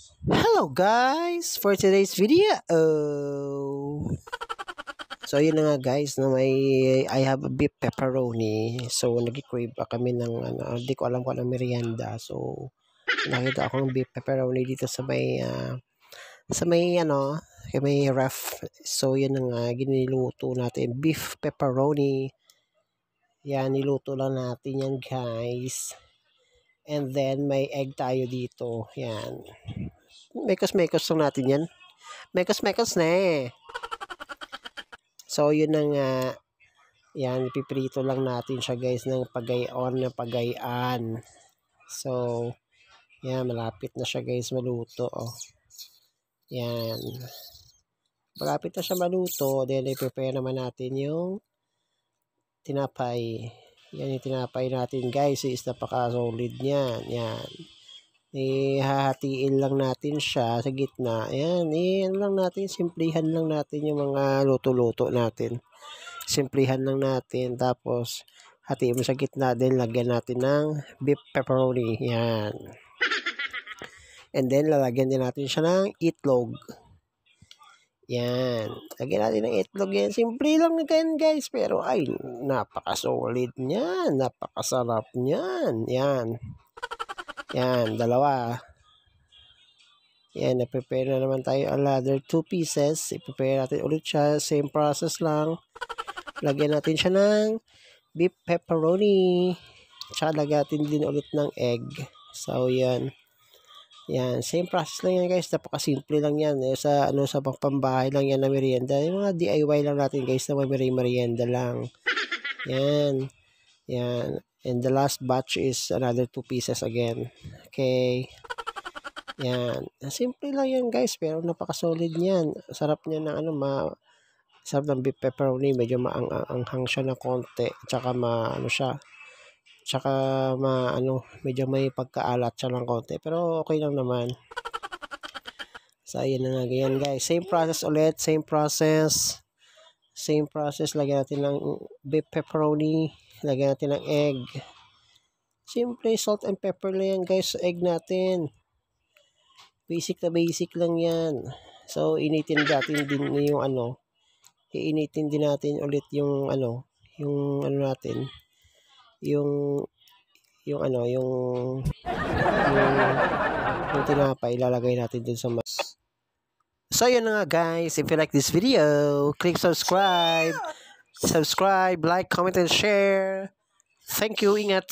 Hello guys! For today's video, so yun na nga guys, na I have a beef pepperoni. So nag-crave pa kami ng di ko alam kung anong merienda. So nakita akong beef pepperoni dito sa may ref. So yun na nga, giniluto natin beef pepperoni. Yan, niluto lang natin yan guys. And then may egg tayo dito. Yan. Mekos-mekos lang natin yan. Mekos-mekos na eh. So, yun na nga. Yan, ipiprito lang natin siya guys ng pagayon na pagayaan. So, yan, malapit na siya guys maluto. Oh. Yan. Malapit na siya maluto. Then, i-prepare naman natin yung tinapay. Yan yung tinapay natin guys. Is napaka-solid niyan. Yan. Ihahatiin lang natin siya sa gitna. Ayan, lang natin, simplihan lang natin yung mga luto-luto natin. Simplihan lang natin, tapos hatiin mo sa gitna, din lagyan natin ng beef pepperoni. Yan. And then, lalagyan din natin siya ng itlog. Yan. Lagyan natin ng itlog yan. Simple lang na ganyan guys, pero ay, napaka-solid niyan. Napakasarap niyan. Yan. Yan, dalawa. Yan, na-prepare na naman tayo another 2 pieces. I-prepare natin ulit siya. Same process lang. Lagyan natin siya ng beef pepperoni. Tsaka lagyan natin din ulit ng egg. So, yan. Yan, same process lang yan guys. Napaka-simple lang yan. Sa pambahay lang yan na merienda. Yung mga DIY lang natin guys na may merienda lang. Yan. Yan. And the last batch is another 2 pieces again. Okay. Yan. Simple lang yan guys. Pero napaka-solid niyan. Sarap niya ng sarap ng beef pepperoni. Medyo maanghang siya na konti. Tsaka medyo may pagkaalat siya ng konti. Pero okay lang naman. So, ayan na nga ganyan guys. Same process ulit. Same process. Same process. Lagyan natin ng beef pepperoni. Lagyan natin ng egg. Simple, salt and pepper lang yan guys. Egg natin. Basic na basic lang yan. So, initin natin din yung iinitin din natin ulit yung natin. Yung tinapay. Ilalagay natin dun sa mas. So, yun na nga guys. If you like this video, click subscribe. Subscribe, like, comment, and share. Thank you. Ingat.